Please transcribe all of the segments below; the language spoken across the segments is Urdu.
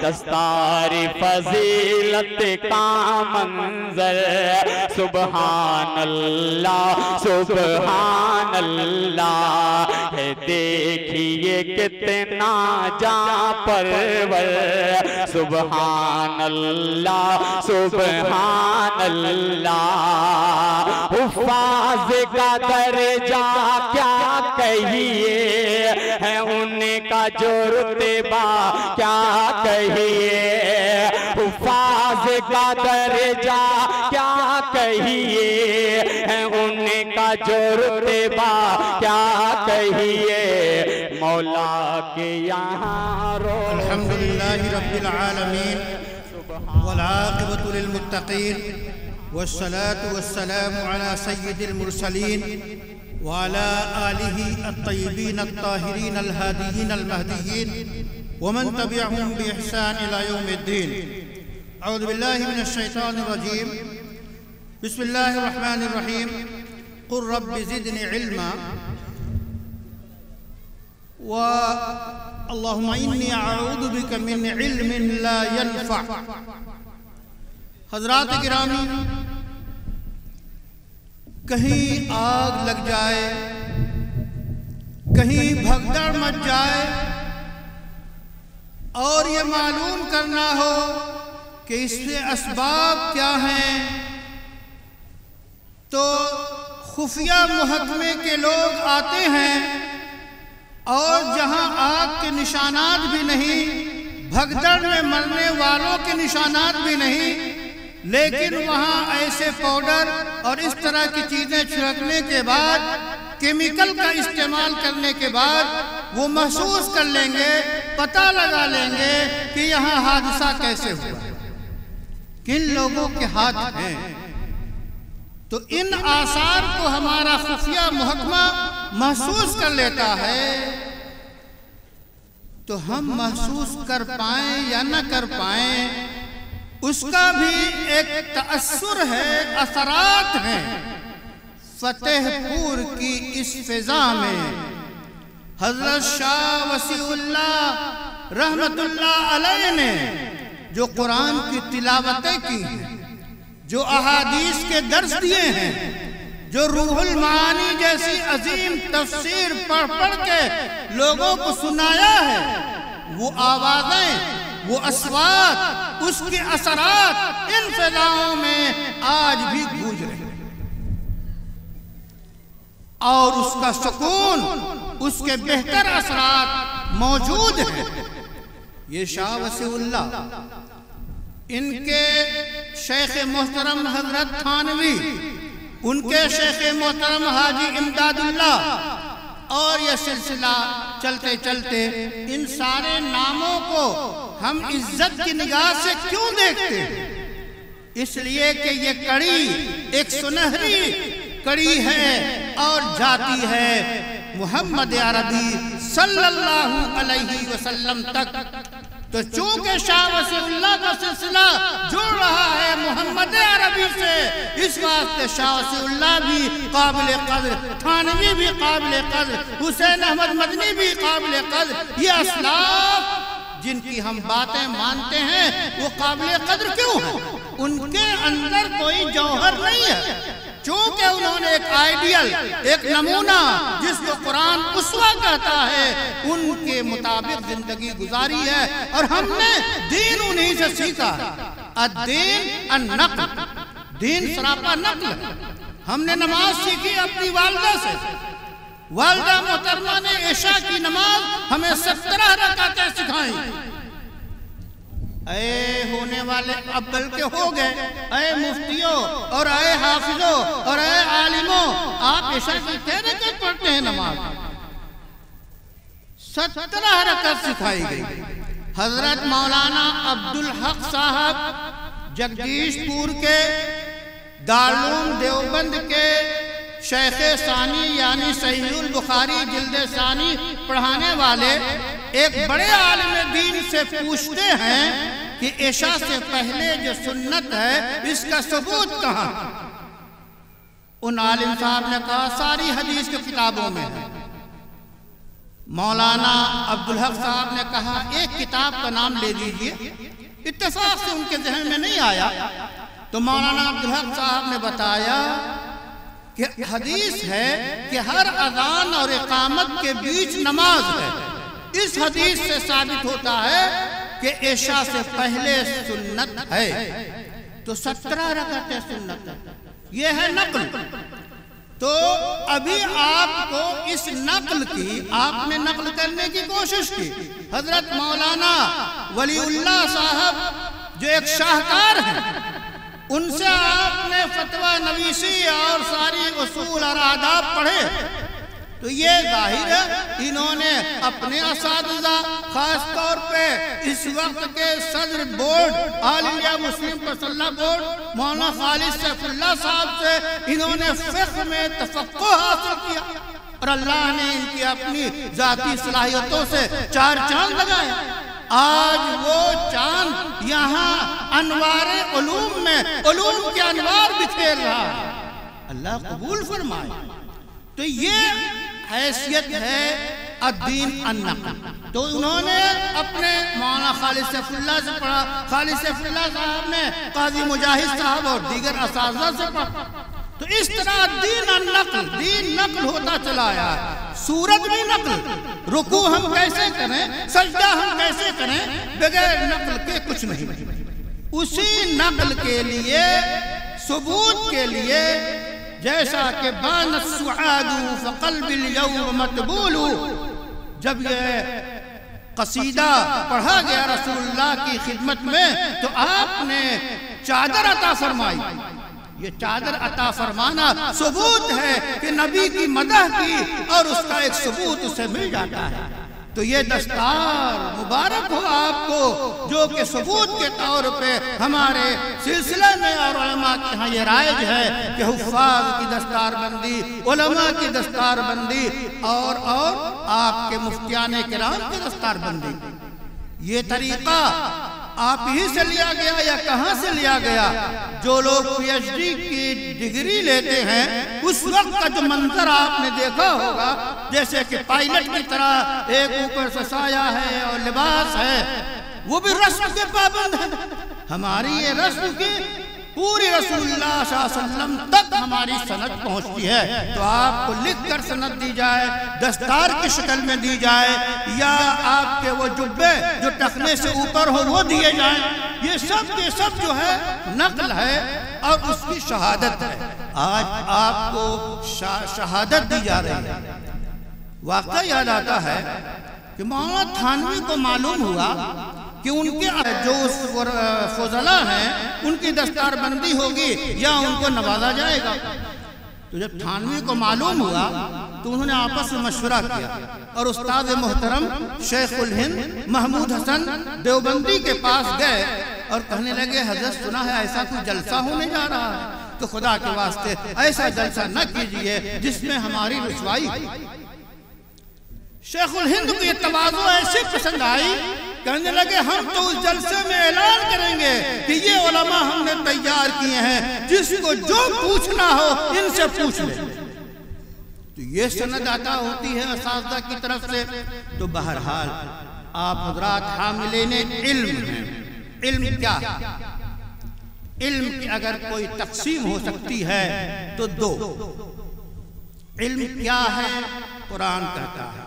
دستار فضیلت کا منظر، سبحان اللہ سبحان اللہ ہے، دیکھیے کتنا جاں پرور، سبحان اللہ سبحان اللہ۔ حفاظ کا درجہ کیا کہیے، ہے ان کا جو رتبہ کیا کہیے، حفاظ کا درجہ کیا کہیے، ہے ان کا جو رتبہ کیا کہیے، مولا کے یہاں رو۔ الحمدللہ رب العالمین والعاقبۃ للمتقین، والصلاة والسلام على سید المرسلین وعلى آلہ الطیبین الطاہرین الہادیین المہدیین ومن تبعهم بإحسان إلى يوم الدین۔ اعوذ باللہ من الشیطان الرجیم، بسم اللہ الرحمن الرحیم۔ قل رب زدنی علما، اللہم انی اعوذ بک من علم لا ينفع۔ حضرات گرامی، کہیں آگ لگ جائے، کہیں بھگدڑ مچ جائے، اور یہ معلوم کرنا ہو کہ اس کے اسباب کیا ہیں، تو خفیہ محکمے کے لوگ آتے ہیں، اور جہاں آگ کے نشانات بھی نہیں، بھگدڑ میں مرنے والوں کے نشانات بھی نہیں، لیکن وہاں ایسے پاؤڈر اور اس طرح کی چیزیں چھڑکنے کے بعد، کیمیکل کا استعمال کرنے کے بعد وہ محسوس کر لیں گے، پتہ لگا لیں گے کہ یہاں حادثہ کیسے ہوا، کن لوگوں کے ہاتھ ہیں۔ تو ان آثار کو ہمارا خفیہ محکمہ محسوس کر لیتا ہے، تو ہم محسوس کر پائیں یا نہ کر پائیں، اس کا بھی ایک تأثر ہے، اثرات ہیں۔ فتح پور کی اس فضا میں حضرت شاہ وسیع اللہ رحمت اللہ علیہ نے جو قرآن کی تلاوتیں کی ہیں، جو احادیث کے درس دیے ہیں، جو روح المعانی جیسی عظیم تفسیر پڑھ پڑھ کے لوگوں کو سنایا ہے، وہ آوازیں، وہ اصوات، اس کے اثرات ان فضاؤں میں آج بھی گونج رہے ہیں، اور اس کا سکون، اس کے بہتر اثرات موجود ہیں۔ یہ شاہ وسیع اللہ، ان کے شیخ محترم حضرت تھانوی، ان کے شیخ محترم حاجی امداد اللہ، اور یہ سلسلہ چلتے چلتے ان سارے ناموں کو ہم عزت کی نگاہ سے کیوں دیکھتے ہیں؟ اس لیے کہ یہ کڑی ایک سنہری کڑی ہے اور جاتی ہے محمد عربی صلی اللہ علیہ وسلم تک۔ تو چونکہ شاہ وسیع اللہ کا سلسلہ جڑ رہا ہے محمد عربی سے، اس واسطے شاہ وسیع اللہ بھی قابل قدر، تھانوی بھی قابل قدر، حسین احمد مدنی بھی قابل قدر۔ یہ اسلاف جن کی ہم باتیں مانتے ہیں وہ قابل قدر کیوں ہیں؟ ان کے اندر کوئی جوہر نہیں ہے، چونکہ انہوں نے ایک آئیڈیل، ایک نمونہ جس کو قرآن اسوہ کہتا ہے، ان کے مطابق زندگی گزاری ہے، اور ہم نے دین انہی سے سیکھا ہے۔ الدین النقل، دین سراپا نقل ہے۔ ہم نے نماز سیکھی اپنی والدہ سے، والدہ محترمہ نے عشاء کی نماز ہمیں 17 رکعتیں سکھائیں۔ اے ہونے والے اب بلکہ ہو گئے، اے مفتیوں اور اے حافظوں اور اے عالموں، آپ عشاء کی 13 رکعت پڑھتے ہیں نماز، 17 رکعت سکھائی گئی۔ حضرت مولانا عبدالحق صاحب جگدیش پور کے دارالعلوم دیوبند کے شیخ ثانی یعنی صحیح البخاری جلد ثانی پڑھانے والے ایک بڑے عالم دین سے پوچھتے ہیں کہ عشاء سے پہلے جو سنت ہے اس کا ثبوت کہاں؟ ان عالم صاحب نے کہا ساری حدیث کی کتابوں میں ہے۔ مولانا عبدالحق صاحب نے کہا ایک کتاب کا نام لے دیجئے، اتفاق سے ان کے ذہن میں نہیں آیا، تو مولانا عبدالحق صاحب نے بتایا کہ حدیث ہے کہ ہر اذان اور اقامت کے بیچ نماز ہے۔ اس حدیث سے ثابت ہوتا ہے کہ عشاء سے پہلے سنت ہے، تو 17 رکعتیں سنت ہے، یہ ہے نقل۔ تو ابھی آپ کو اس نقل کی، آپ نے نقل کرنے کی کوشش کی، حضرت مولانا ولی اللہ صاحب جو ایک شاہکار ہیں، ان سے آپ نے فتویٰ نویسی اور ساری اصول اور آداب پڑھے، تو یہ ظاہر ہے انہوں نے اپنے اساتذہ، خاص طور پہ اس وقت کے صدر بورڈ آل انڈیا مسلم تسلح بورڈ مولانا خالد سیف اللہ صاحب سے انہوں نے فقہ میں تفقہ حاصل کیا، اور اللہ نے ان کی اپنی ذاتی صلاحیتوں سے 4 چاند لگائے۔ آج وہ چاند یہاں انوار علوم میں علوم کے انوار بکھیر رہا ہے، اللہ قبول فرمائے۔ تو یہ حیثیت ہے الدین النقل۔ تو انہوں نے اپنے مولانا خالد سیف اللہ سے پڑھا، خالد سیف اللہ صاحب نے قاضی مجاہد صاحب اور دیگر اساتذہ سے پڑھا، تو اس طرح دین النقل، دین نقل ہوتا چلا آیا ہے۔ سورت بھی نقل، رکوع ہم کیسے کریں، سجدہ ہم کیسے کریں، بغیر نقل کے کچھ نہیں۔ اسی نقل کے لیے، ثبوت کے لیے، جیسا کہ بان السعاد فقلب اليوم مطبول، جب یہ قصیدہ پڑھا گیا رسول اللہ کی خدمت میں تو آپ نے چادر عطا فرمائی۔ یہ چادر عطا فرمانا ثبوت ہے کہ نبی کی مدح کی، اور اس کا ایک ثبوت اسے مل جاتا ہے۔ تو یہ دستار مبارک ہو آپ کو، جو کہ ثبوت کے طور پہ ہمارے سلسلے میں اور علماء کے ہاں یہ رائج ہے کہ حفاظ کی دستار بندی، علماء کی دستار بندی، اور آپ کے مفتیان کرام کی دستار بندی۔ یہ طریقہ آپ ہی سے لیا گیا یا کہاں سے لیا گیا؟ جو لوگ پی ایچ ڈی کی ڈگری لیتے ہیں، اس وقت کا جو منظر آپ نے دیکھا ہوگا، جیسے کہ پائلٹ کی طرح ایک اوپر سے سایہ ہے اور لباس ہے، وہ بھی رسم کے پابند ہے۔ ہماری یہ رسم کی پوری رسول اللہ صلی اللہ علیہ وسلم تک ہماری سند پہنچتی ہے، تو آپ کو لکھ کر سند دی جائے، دستار کی شکل میں دی جائے، یا آپ کے وہ جبے جو ٹخنے سے اوپر ہو وہ دیے جائیں، یہ سب جو ہے نقل ہے اور اس کی شہادت ہے۔ آج آپ کو شہادت دی جا رہی ہے۔ واقعہ یاد آتا ہے کہ مولانا تھانوی کو معلوم ہوا کہ ان کے جو فضلاء ہیں ان کی دستار بندی ہوگی یا ان کو نوازا جائے گا۔ تو جب تھانوی کو معلوم ہوا تو انہوں نے آپس میں مشورہ کیا، اور استاد محترم شیخ الہند محمود حسن دیوبندی کے پاس گئے اور کہنے لگے حضرت سنا ہے ایسا کوئی جلسہ ہونے جا رہا ہے، تو خدا کے واسطے ایسا جلسہ نہ کیجئے جس میں ہماری رسوائی۔ شیخ الہند کو یہ تواضع ایسے پسند آئی، کہنے لگے ہم تو اس جلسے میں اعلان کریں گے کہ یہ علماء ہم نے تیار کیے ہیں، جس کو جو پوچھنا ہو ان سے پوچھ لیں۔ تو یہ سند عطا ہوتی ہے اساتذہ کی طرف سے۔ تو بہرحال آپ حضرات حاملین علم ہیں۔ علم کیا ہے؟ علم کی اگر کوئی تقسیم ہو سکتی ہے تو 2۔ علم کیا ہے؟ قرآن کہتا ہے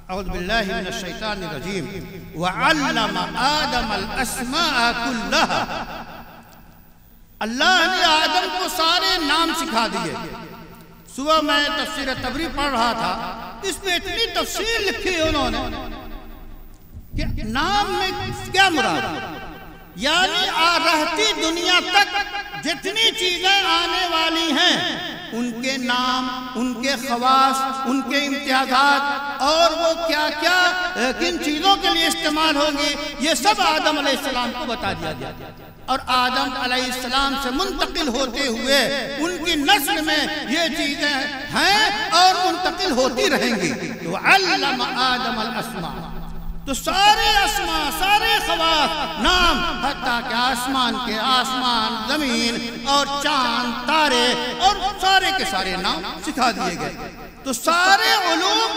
اعوذ باللہ من الشیطان الرجیم وَعَلَّمَ آدَمَ الْأَسْمَاءَ كُلَّهَا، اللہ نے آدم کو سارے نام سکھا دیے۔ صبح میں تفسیر تبری پڑھ رہا تھا، اس میں اتنی تفصیل لکھی انہوں نے کہ نام میں کیا مراد ہے، یعنی رہتی دنیا تک جتنی چیزیں آنے والی ہیں ان کے نام، ان کے خواص، ان کے امتیازات، اور وہ کیا کیا کن چیزوں کے لیے استعمال ہوں گی، یہ سب آدم علیہ السلام کو بتا دیا گیا، اور آدم علیہ السلام سے منتقل ہوتے ہوئے ان کی نسل میں یہ چیزیں ہیں اور منتقل ہوتی رہیں گی۔ وَعَلَّمَ آدَمَ الْأَسْمَاءَ، تو سارے اسماء، سارے خواص، نام، حتیٰ کہ آسمان کے آسمان، زمین اور چاند، تارے اور سارے کے سارے نام سکھا دیے گئے۔ تو سارے علوم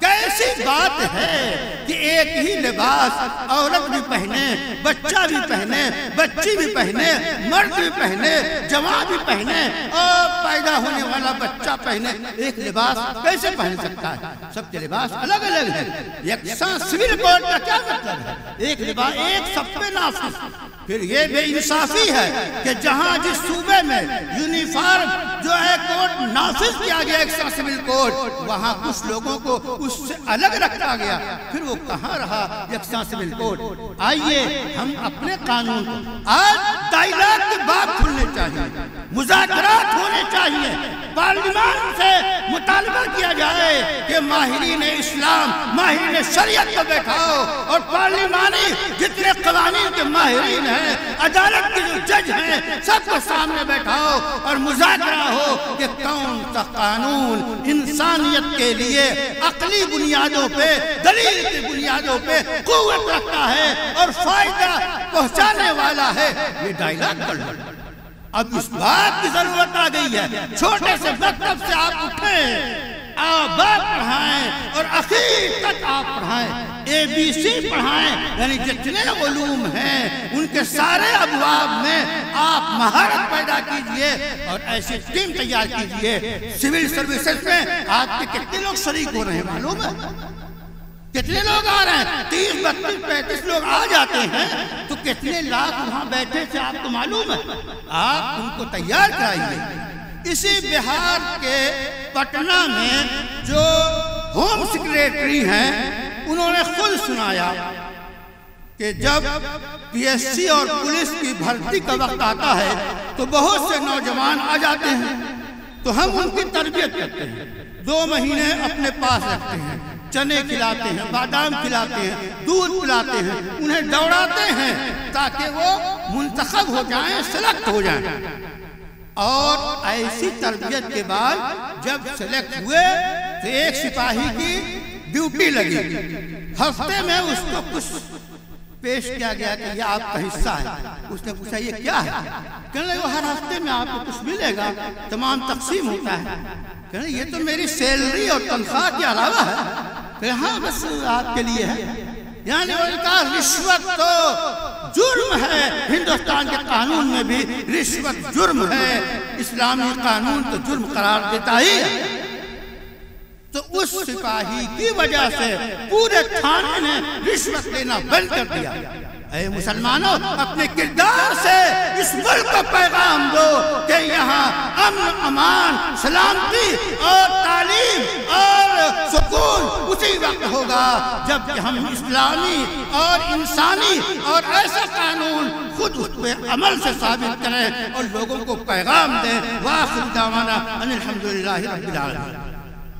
کیسی بات ہے کہ ایک ہی لباس عورت بھی پہنے، بچہ بھی پہنے، بچی بھی پہنے، مرد بھی پہنے، جوان بھی پہنے اور پیدا ہونے والا بچہ پہنے. ایک لباس کیسے پہن سکتا ہے؟ سب کے لباس الگ الگ ہے. یکساں سول کوڈ کا کیا مطلب ہے؟ ایک لباس ایک سب پہ نافذ. پھر یہ بے انصافی ہے کہ جہاں جس صوبے میں یونیفارم جو ہے کوڈ نافذ کیا گیا یکساں سول کوڈ، وہاں کچھ لوگوں کو اس سے الگ رکھا گیا. پھر وہ کہاں رہا یکساں سول کوڈ؟ آئیے ہم اپنے قانون کو آج ڈائیلاگ کی بات کھلنے چاہیے، مذاکرات ہونے چاہیے، پارلیمان سے مطالبہ کیا جائے کہ ماہرین اسلام، ماہرین شریعت کو بیٹھاؤ اور پارلیمانی جتنے قوانین کے ماہرین ہیں، عدالت کے جو جج ہیں، سب کو سامنے بیٹھاؤ اور مذاکرہ ہو کہ کون سا قانون انسانیت کے لیے عقلی بنیادوں پہ، دلیل کی بنیادوں پہ قوت رکھتا ہے اور فائدہ پہنچانے والا ہے. یہ ڈائیلاگ کر لو. اب اس بات کی ضرورت آ گئی ہے، چھوٹے سے مکتب سے آپ اٹھیں، آبا پڑھائیں اور اخیر تک آپ پڑھائیں، ABC پڑھائیں، یعنی جتنے علوم ہیں ان کے سارے ابواب میں آپ مہارت پیدا کیجئے اور ایسی ٹیم تیار کیجئے. سول سروسز میں آپ کے کتنے لوگ شریک ہو رہے ہیں معلوم ہے؟ کتنے لوگ آ رہے ہیں؟ 30 32 35 لوگ آ جاتے ہیں تو کتنے لاکھ وہاں بیٹھے تھے آپ کو معلوم ہے؟ آپ ان کو تیار کرائیے. اسی بہار کے پٹنہ میں جو ہوم سیکریٹری ہیں انہوں نے خود سنایا کہ جب PSC اور پولیس کی بھرتی کا وقت آتا ہے تو بہت سے نوجوان آ جاتے ہیں تو ہم ان کی تربیت کرتے ہیں، 2 مہینے اپنے پاس رکھتے ہیں، چنے کھلاتے ہیں، بادام کھلاتے ہیں، دودھ پلاتے ہیں، انہیں دوڑاتے ہیں تاکہ وہ منتخب ہو جائیں، سلیکٹ ہو جائیں. اور ایسی تربیت کے بعد جب سلیکٹ ہوئے تو ایک سپاہی کی ڈیوٹی لگی. ہفتے میں اس کو کچھ پیش کیا گیا کہ یہ آپ کا حصہ ہے. اس نے پوچھا یہ کیا ہے؟ کہنے لگے ہر ہفتے میں آپ کو کچھ ملے گا، تمام تقسیم ہوتا ہے. کہنے یہ تو میری سیلری اور تنخواہ کے علاوہ ہے. کہ ہاں بس آپ کے لیے ہے. یعنی ان کا رشوت تو جرم ہے. ہندوستان کے قانون میں بھی رشوت جرم ہے، اسلامی قانون تو جرم قرار دیتا ہی ہے. تو اس سپاہی کی وجہ سے پورے تھانے نے رشوت لینا بند کر دیا. اے مسلمانوں، اپنے کردار سے اس ملک کو پیغام دو کہ یہاں امن، امان، سلامتی اور تعلیم اور سکون اسی وقت ہوگا جب کہ ہم اسلامی اور انسانی اور ایسا قانون خود اس پہ عمل سے ثابت کریں اور لوگوں کو پیغام دیں. وآخر دعوانا ان الحمدللہ رب العالمین.